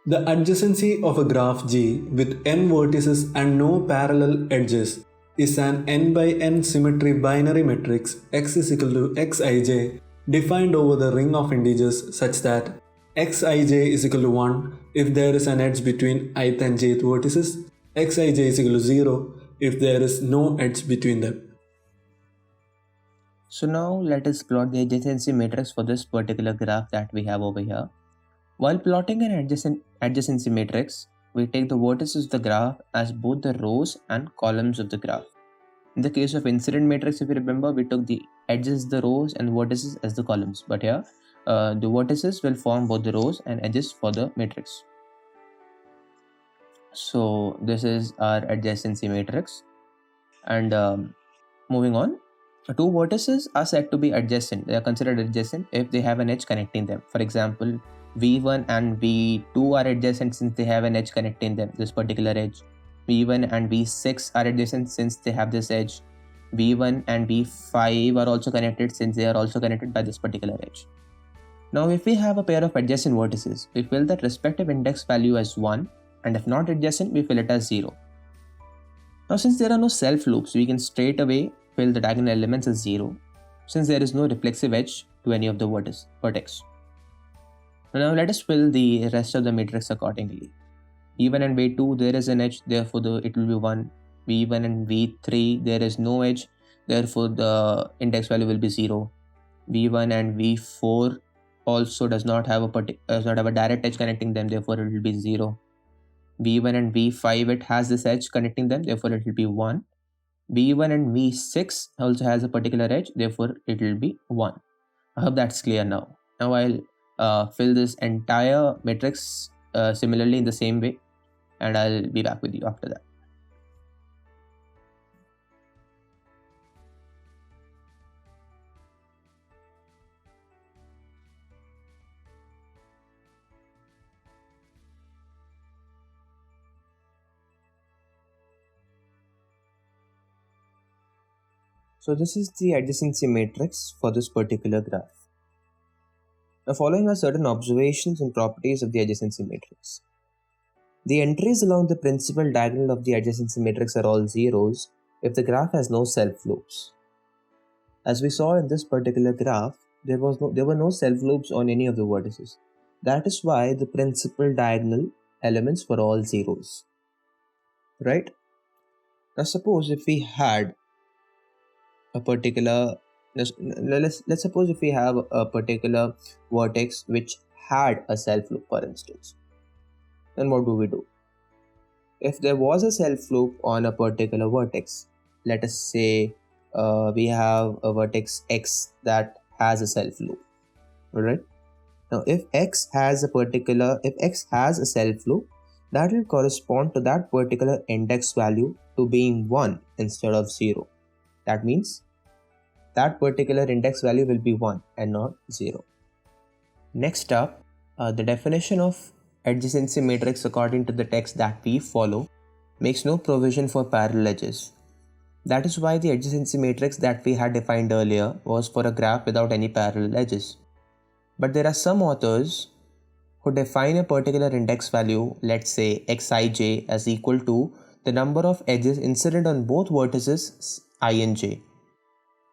The adjacency of a graph G with n vertices and no parallel edges is an n by n symmetry binary matrix x is equal to xij defined over the ring of integers such that xij is equal to 1 if there is an edge between ith and jth vertices, xij is equal to 0 if there is no edge between them. So now let us plot the adjacency matrix for this particular graph that we have over here. While plotting an adjacency matrix, we take the vertices of the graph as both the rows and columns of the graph. In the case of incident matrix, if you remember, we took the edges, the rows, and vertices as the columns. But here, the vertices will form both the rows and edges for the matrix. So this is our adjacency matrix. And moving on, two vertices are said to be adjacent. They are considered adjacent if they have an edge connecting them. For example, V1 and V2 are adjacent since they have an edge connecting them, this particular edge. V1 and V6 are adjacent since they have this edge. V1 and V5 are also connected since they are also connected by this particular edge. Now if we have a pair of adjacent vertices, we fill that respective index value as 1, and if not adjacent, we fill it as 0. Now since there are no self loops, we can straight away fill the diagonal elements as 0 since there is no reflexive edge to any of the vertex. Now let us fill the rest of the matrix accordingly. V1 and V2 there is an edge, therefore it will be 1. V1 and V3 there is no edge, therefore the index value will be 0. V1 and V4 also does not have a direct edge connecting them, therefore it will be 0. V1 and V5 it has this edge connecting them, therefore it will be 1. V1 and V6 also has a particular edge, therefore it will be 1. I hope that's clear now. Now I'll fill this entire matrix similarly in the same way, and I'll be back with you after that. So this is the adjacency matrix for this particular graph. Now following are certain observations and properties of the adjacency matrix. The entries along the principal diagonal of the adjacency matrix are all zeros if the graph has no self loops. As we saw in this particular graph, there were no self loops on any of the vertices. That is why the principal diagonal elements were all zeros. Right? Now suppose if we had a particular let's suppose if we have a particular vertex which had a self loop, for instance, then what do? If there was a self loop on a particular vertex, let us say we have a vertex x that has a self loop. Alright, now if x has a self loop, that will correspond to that particular index value to being 1 instead of 0. That means that particular index value will be 1 and not 0. Next up, the definition of adjacency matrix according to the text that we follow makes no provision for parallel edges. That is why the adjacency matrix that we had defined earlier was for a graph without any parallel edges. But there are some authors who define a particular index value, let's say xij, as equal to the number of edges incident on both vertices I and j.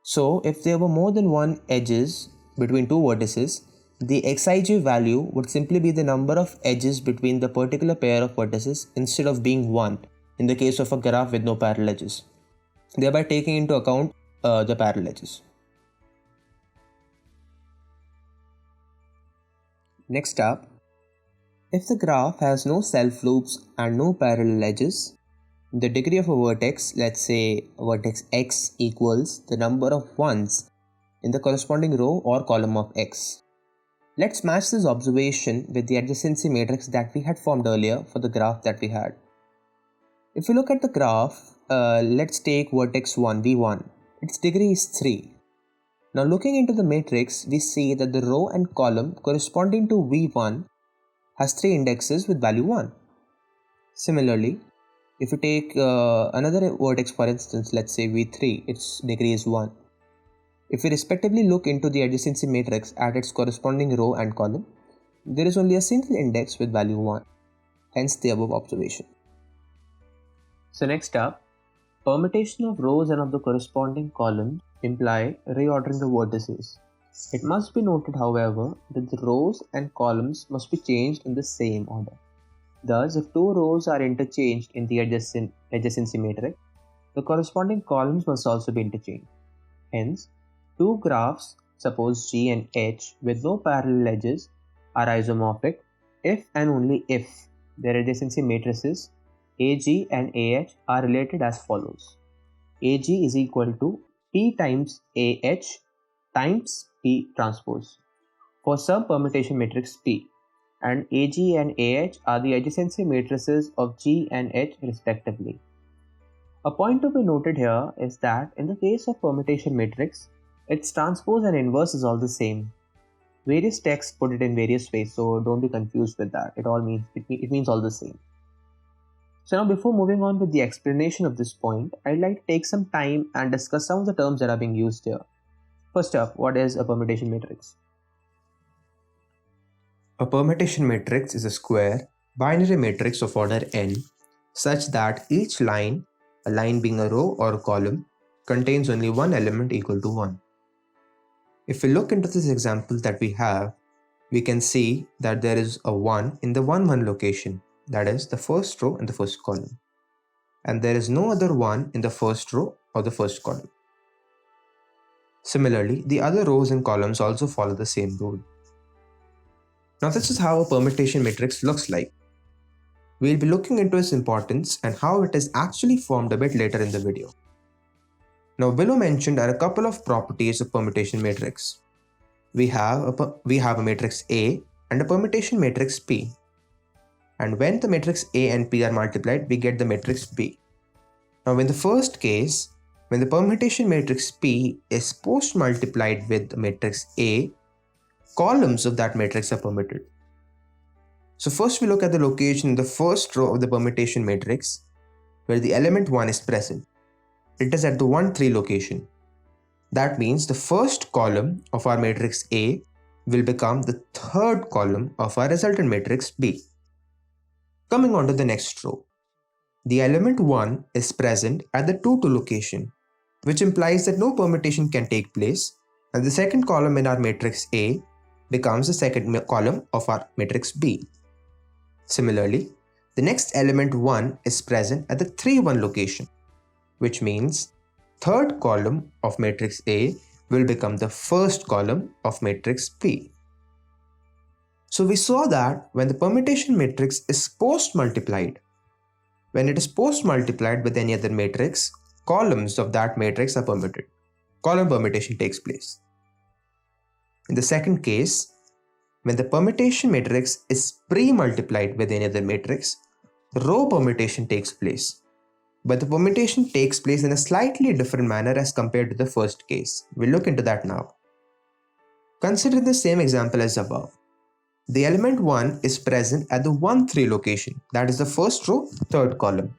So if there were more than one edges between two vertices, the xij value would simply be the number of edges between the particular pair of vertices instead of being 1 in the case of a graph with no parallel edges, thereby taking into account the parallel edges. Next up, if the graph has no self loops and no parallel edges, the degree of a vertex, let's say vertex x, equals the number of ones in the corresponding row or column of x. Let's match this observation with the adjacency matrix that we had formed earlier for the graph that we had. If you look at the graph, let's take vertex 1, v1. Its degree is 3. Now looking into the matrix, we see that the row and column corresponding to v1 has 3 indexes with value 1. Similarly, if you take another vertex, for instance, let's say v3, its degree is 1. If we respectively look into the adjacency matrix at its corresponding row and column, there is only a single index with value 1. hence the above observation. So next up, permutation of rows and of the corresponding columns imply reordering the vertices. It must be noted, however, that the rows and columns must be changed in the same order. Thus, if two rows are interchanged in the adjacency matrix, the corresponding columns must also be interchanged. Hence, two graphs, suppose G and H, with no parallel edges are isomorphic if and only if their adjacency matrices AG and AH are related as follows. AG is equal to P times AH times P transpose for some permutation matrix P, and AG and AH are the adjacency matrices of G and H respectively. A point to be noted here is that in the case of permutation matrix, its transpose and inverse is all the same. Various texts put it in various ways, so don't be confused with that. It means all the same. So now, before moving on with the explanation of this point, I'd like to take some time and discuss some of the terms that are being used here. First up, what is a permutation matrix? A permutation matrix is a square binary matrix of order n such that each line, a line being a row or a column, contains only one element equal to 1. If we look into this example that we have, we can see that there is a 1 in the 1 1 location, that is the first row and the first column, and there is no other 1 in the first row or the first column. Similarly, the other rows and columns also follow the same rule. Now this is how a permutation matrix looks like. We'll be looking into its importance and how it is actually formed a bit later in the video. Now below mentioned are a couple of properties of permutation matrix. We have a matrix A and a permutation matrix P. And when the matrix A and P are multiplied, we get the matrix B. Now in the first case, when the permutation matrix P is post-multiplied with the matrix A, columns of that matrix are permuted. So first we look at the location in the first row of the permutation matrix where the element 1 is present. It is at the 1 3 location. That means the first column of our matrix A will become the third column of our resultant matrix B. Coming on to the next row, the element 1 is present at the 2 2 location, which implies that no permutation can take place, and the second column in our matrix A becomes the second column of our matrix B. Similarly, the next element 1 is present at the 3 1 location, which means third column of matrix A will become the first column of matrix B. So we saw that when the permutation matrix is post-multiplied, when it is post-multiplied with any other matrix, columns of that matrix are permuted. Column permutation takes place. In the second case, when the permutation matrix is pre-multiplied with any other matrix, row permutation takes place. But the permutation takes place in a slightly different manner as compared to the first case. We'll look into that now. Consider the same example as above. The element 1 is present at the 1 3 location, that is the first row, third column.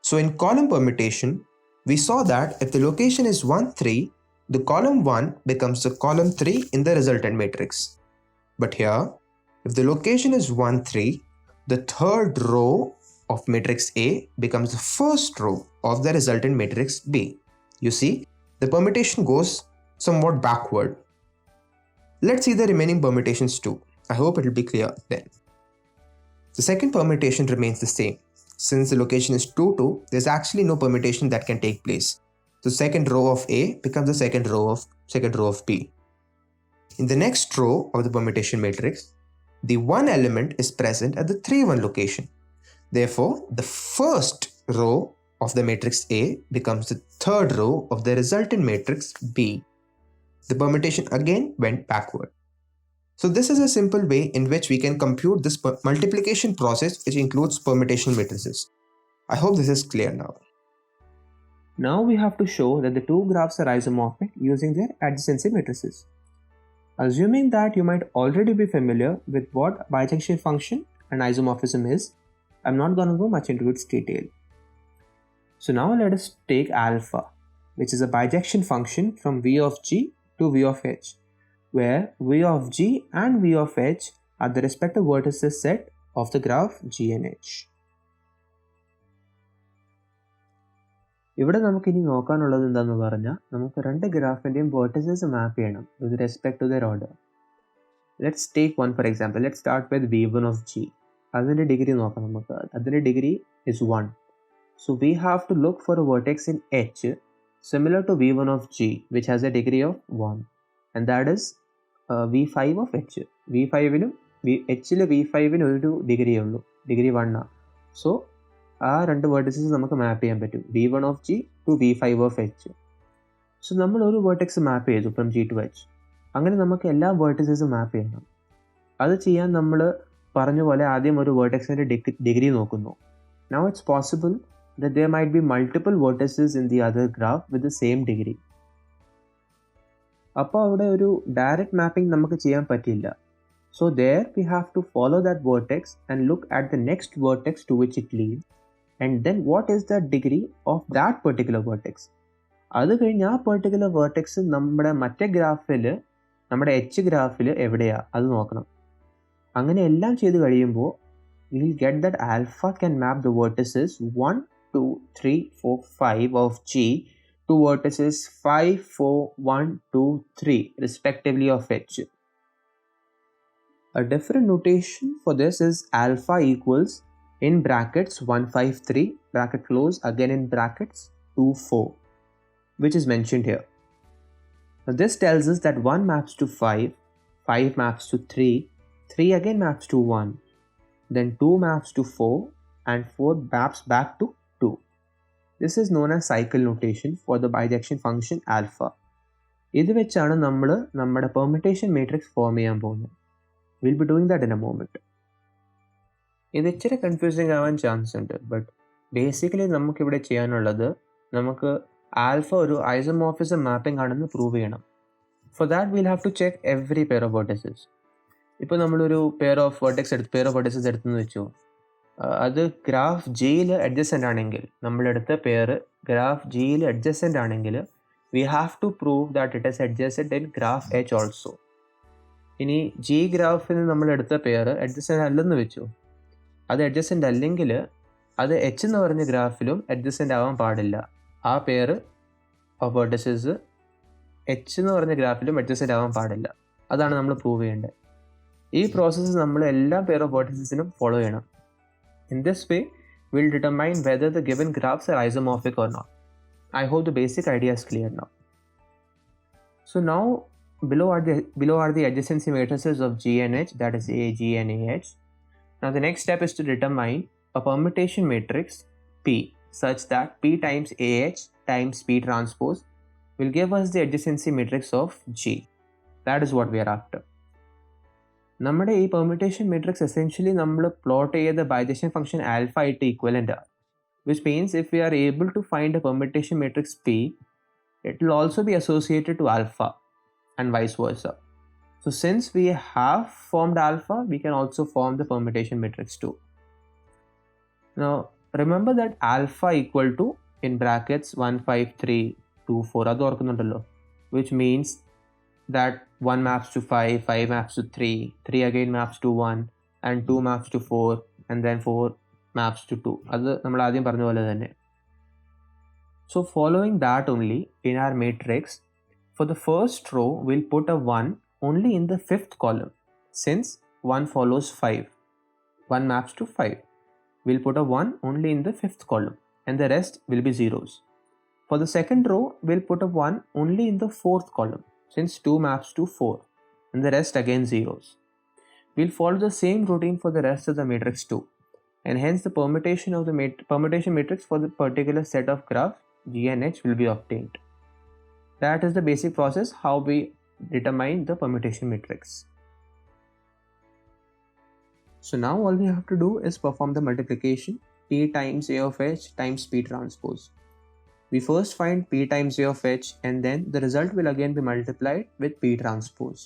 So in column permutation, we saw that if the location is 1 3, the column 1 becomes the column 3 in the resultant matrix. But here, if the location is 1 3, the third row of matrix A becomes the first row of the resultant matrix B. You see, the permutation goes somewhat backward. Let's see the remaining permutations too. I hope it will be clear then. The second permutation remains the same. Since the location is 2 2, there's actually no permutation that can take place. The second row of A becomes the second row of B. In the next row of the permutation matrix, the one element is present at the 3 1 location. Therefore, the first row of the matrix A becomes the third row of the resultant matrix B. The permutation again went backward. So this is a simple way in which we can compute this multiplication process, which includes permutation matrices. I hope this is clear now. Now we have to show that the two graphs are isomorphic using their adjacency matrices. Assuming that you might already be familiar with what bijection function and isomorphism is, I'm not going to go much into its detail. So now let us take alpha, which is a bijection function from v of g to v of h, where v of g and v of h are the respective vertices set of the graph GNH. ഇവിടെ നമുക്കിനി നോക്കാനുള്ളത് എന്താണെന്ന് പറഞ്ഞാൽ നമുക്ക് രണ്ട് ഗ്രാഫിൻ്റെയും vertices മാപ്പ് ചെയ്യണം with respect to their order. Let's take one for example. Let's start with V1 of G. അതിൻ്റെ degree നോക്കാം നമുക്ക്. അതിൻ്റെ degree is 1. So we have to look for a vertex in H similar to V1 of G which has a degree of 1, and that is V5 of H. V5നും Hൽ V5ന് ഒരു degree ഉള്ളൂ, degree 1 ആണ്. So ആ രണ്ട് vertices നമുക്ക് മാപ്പ് ചെയ്യാൻ പറ്റും, V1 of G to V5 of H. So നമ്മൾ ഒരു വേർട്ടെക്സ് മാപ്പ് ചെയ്തു ഫ്രം G to H. അങ്ങനെ നമുക്ക് എല്ലാ വേർട്ടിസസും മാപ്പ് ചെയ്യണം. അത് ചെയ്യാൻ നമ്മൾ പറഞ്ഞ പോലെ ആദ്യം ഒരു വേർട്ടെക്സിൻ്റെ ഡിഗ്രി നോക്കുന്നു. Now it's possible that there might be multiple vertices in the other graph with the same degree. അപ്പോൾ അവിടെ ഒരു ഡയറക്റ്റ് മാപ്പിംഗ് നമുക്ക് ചെയ്യാൻ പറ്റില്ല. So there we have to follow that vertex and look at the next vertex to which it leads, and then what is the degree of that particular vertex. അത് കഴിഞ്ഞ് ആ particular vertex നമ്മുടെ മറ്റേ ഗ്രാഫിൽ, നമ്മുടെ H ഗ്രാഫിൽ എവിടെയാണ് അത് നോക്കണം. അങ്ങനെ എല്ലാം ചെയ്ത് കഴിയുമ്പോൾ we'll get that alpha can map the vertices 1, 2, 3, 4, 5 of G to vertices 5, 4, 1, 2, 3 respectively of H. A different notation for this is alpha equals in brackets 1, 5, 3 bracket close again in brackets 2, 4, which is mentioned here. Now this tells us that 1 maps to 5, 5 maps to 3, 3 again maps to 1, then 2 maps to 4, and 4 maps back to 2. This is known as cycle notation for the bijection function alpha. ഇത് വെച്ചാണ് നമ്മൾ നമ്മുടെ permutation matrix form ചെയ്യാൻ പോകുന്നത്. Will be doing that in A moment. ഇത് ഇച്ചിരി confusing ആവാൻ chance ഉണ്ട്, ബട്ട് ബേസിക്കലി നമുക്കിവിടെ ചെയ്യാനുള്ളത് നമുക്ക് ആൽഫ ഒരു ഐസോമോർഫിസം മാപ്പിംഗ് ആണെന്ന് പ്രൂവ് ചെയ്യണം. For that will have to check every pair of vertices. ഇപ്പോൾ നമ്മളൊരു പെയർ ഓഫ് വേർട്ടിസസ് എടുത്തെന്ന് വെച്ചോ, അത് ഗ്രാഫ് ജിയിൽ അഡ്ജസൻ്റ് ആണെങ്കിൽ, നമ്മളെടുത്ത പെയർ ഗ്രാഫ് ജിയിൽ അഡ്ജസൻ്റ് ആണെങ്കിൽ we have to prove that it is adjacent in graph H also. ഇനി ജി ഗ്രാഫിൽ നമ്മളെടുത്ത പെയർ അഡ്ജസൻ്റ് അല്ലെന്ന് വെച്ചു, അത് അഡ്ജസൻ്റ് അല്ലെങ്കിൽ അത് എച്ച് എന്ന് പറഞ്ഞ ഗ്രാഫിലും അഡ്ജസൻ്റ് ആവാൻ പാടില്ല. ആ പെയർ ഓഫ് വേർട്ടിസസ് എച്ച് എന്ന് പറഞ്ഞ ഗ്രാഫിലും അഡ്ജസൻ്റ് ആവാൻ പാടില്ല. അതാണ് നമ്മൾ പ്രൂവ് ചെയ്യേണ്ടത്. ഈ പ്രോസസ്സ് നമ്മൾ എല്ലാ പെയർ ഓഫ് വേർട്ടിസസിനും ഫോളോ ചെയ്യണം. In this way, we'll determine whether the given graphs are isomorphic or not. I hope the basic idea is clear now. So now, below are the adjacency matrices of G and H, that is A, G and AH. Now the next step is to determine a permutation matrix P such that P times AH times P transpose will give us the adjacency matrix of G. That is what we are after. നമ്മുടെ ഈ permutation matrix essentially നമ്മൾ plot ചെയ്ത bijection function alpha ആയിട്ട് equivalent ആണ്, which means if we are able to find a permutation matrix P, it will also be associated to alpha and vice versa. So since we have formed alpha, we can also form the permutation matrix too. Now remember that alpha equal to in brackets 1, 5, 3, 2, 4 അത് ഓർക്കുന്നുണ്ടല്ലോ, which means that 1 maps to 5, 5 maps to 3, 3 again maps to 1, and 2 maps to 4, and then 4 maps to 2. അത് നമ്മൾ ആദ്യം പറഞ്ഞ പോലെ തന്നെ. So following that only, in our matrix, for the first row, we'll put a 1 only in the 5th column. Since 1 follows 5, 1 maps to 5. We'll put a 1 only in the 5th column, and the rest will be zeros. For the second row, we'll put a 1 only in the 4th column, since 2 maps to 4, and the rest again zeros. We'll follow the same routine for the rest of the matrix too, and hence the permutation of the permutation matrix for the particular set of graph G and H will be obtained. That is the basic process how we determine the permutation matrix. So now all we have to do is perform the multiplication P times A of H times P transpose. We first find P times A of H, and then the result will again be multiplied with P transpose.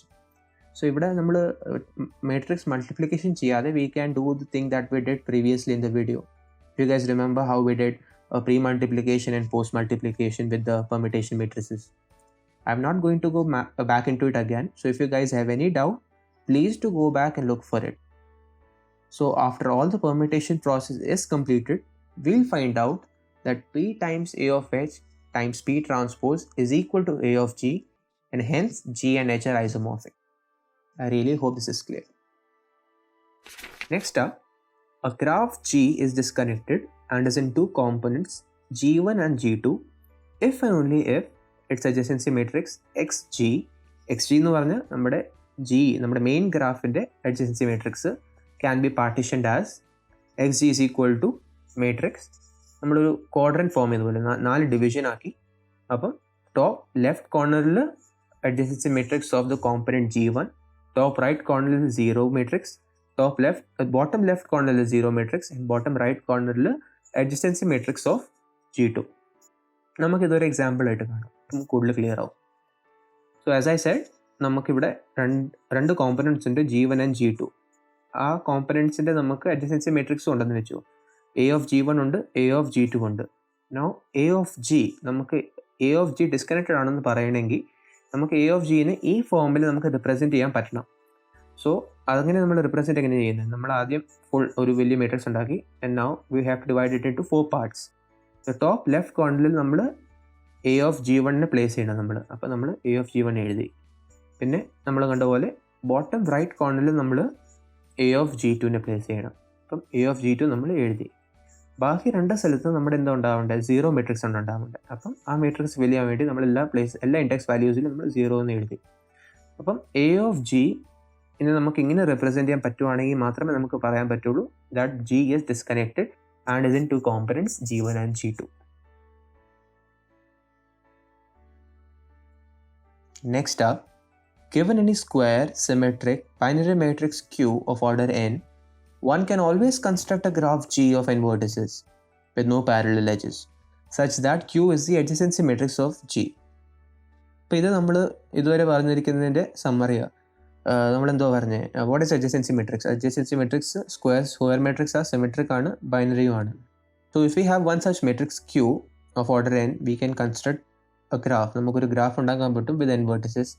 So ഇവിടെ നമ്മൾ matrix multiplication ചെയ്യാതെ we can do the thing that we did previously in the video. If you guys remember how we did a pre-multiplication and post-multiplication with the permutation matrices. I'm not going to go back into it again. So if you guys have any doubt, please to go back and look for it. So after all the permutation process is completed, we'll find out that P times A of H times P transpose is equal to A of G, and hence G and H are isomorphic. I really hope this is clear. Next up, a graph G is disconnected and is in two components, G1 and G2, if and only if its adjacency matrix XG എന്ന് പറഞ്ഞാൽ നമ്മുടെ നമ്മുടെ main ഗ്രാഫിൻ്റെ adjacency matrix can be partitioned as XG is equal to matrix. നമ്മളൊരു quadrant form ചെയ്തപോലെ 4 division ആക്കി. അപ്പം top left കോർണറിൽ adjacency matrix of the component G1, top right corner is 0 matrix, bottom left corner is 0 matrix, and bottom right corner is adjacency matrix of G2. നമുക്കിതൊരു example ആയിട്ട് കാണാം, നമുക്ക് കൂടുതൽ clear ആവും. So as I said, നമുക്കിവിടെ രണ്ട് കോമ്പണൻറ്റ്സ് ഉണ്ട്, G1 and G2. ആ കോമ്പണൻറ്റ്സിൻ്റെ നമുക്ക് adjacency matrix ഉണ്ടെന്ന് വെച്ചു. A of G1 ഉണ്ട്, A of G2 ഉണ്ട്. നൗ A of G, നമുക്ക് A of G ഡിസ്കണക്റ്റഡ് ആണെന്ന് പറയണമെങ്കിൽ നമുക്ക് A of Gനെ ഈ ഫോമിൽ നമുക്ക് റിപ്രസെൻറ്റ് ചെയ്യാൻ പറ്റണം. സോ അതങ്ങനെ നമ്മൾ റിപ്രസെൻറ്റ് എങ്ങനെ ചെയ്യുന്നത്? നമ്മൾ ആദ്യം ഫുൾ ഒരു വലിയ മാട്രിക്സ് ഉണ്ടാക്കി, and now we have to divide it into 4 parts. Top left കോർണറിൽ നമ്മൾ A of G1നെ പ്ലേസ് ചെയ്യണം നമ്മൾ. അപ്പോൾ നമ്മൾ A of G1 എഴുതി. പിന്നെ നമ്മൾ കണ്ട പോലെ ബോട്ടം റൈറ്റ് കോർണറിൽ നമ്മൾ A of G2നെ പ്ലേസ് ചെയ്യണം. അപ്പം A of G2 നമ്മൾ എഴുതി. ബാക്കി രണ്ട് സ്ഥലത്ത് നമ്മുടെ എന്താ ഉണ്ടാവേണ്ടത്? 0 മെട്രിക്സ് ആണ് ഉണ്ടാവേണ്ടത്. അപ്പം ആ മെട്രിക്സ് ഫിൽ ചെയ്യാൻ വേണ്ടി നമ്മൾ എല്ലാ ഇൻഡെക്സ് വാല്യൂസിലും നമ്മൾ 0 എന്ന് എഴുതി. അപ്പം A of G ഇനി നമുക്ക് ഇങ്ങനെ റെപ്രസെൻറ്റ് ചെയ്യാൻ പറ്റുവാണെങ്കിൽ മാത്രമേ നമുക്ക് പറയാൻ പറ്റുള്ളൂ that G is disconnected and is in two components, G1 and G2. Next up, given any square, symmetric, binary matrix Q of order n, one can always construct a graph G of n vertices with no parallel edges, such that Q is the adjacency matrix of G. അപ്പോൾ ഇത് നമ്മൾ ഇതുവരെ പറഞ്ഞിരിക്കുന്നതിൻ്റെ സമ്മറിയാണ്. നമ്മളെന്തോ പറഞ്ഞേ, what is adjacency matrix? Adjacency matrix square matrix are symmetric ആണ്, ബൈനറിയും ആണ്. So if we have one such matrix Q of order n, we can construct a graph. നമുക്കൊരു graph ഉണ്ടാക്കാൻ പറ്റും with n vertices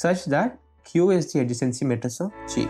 such that Q is the adjacency matrix of G.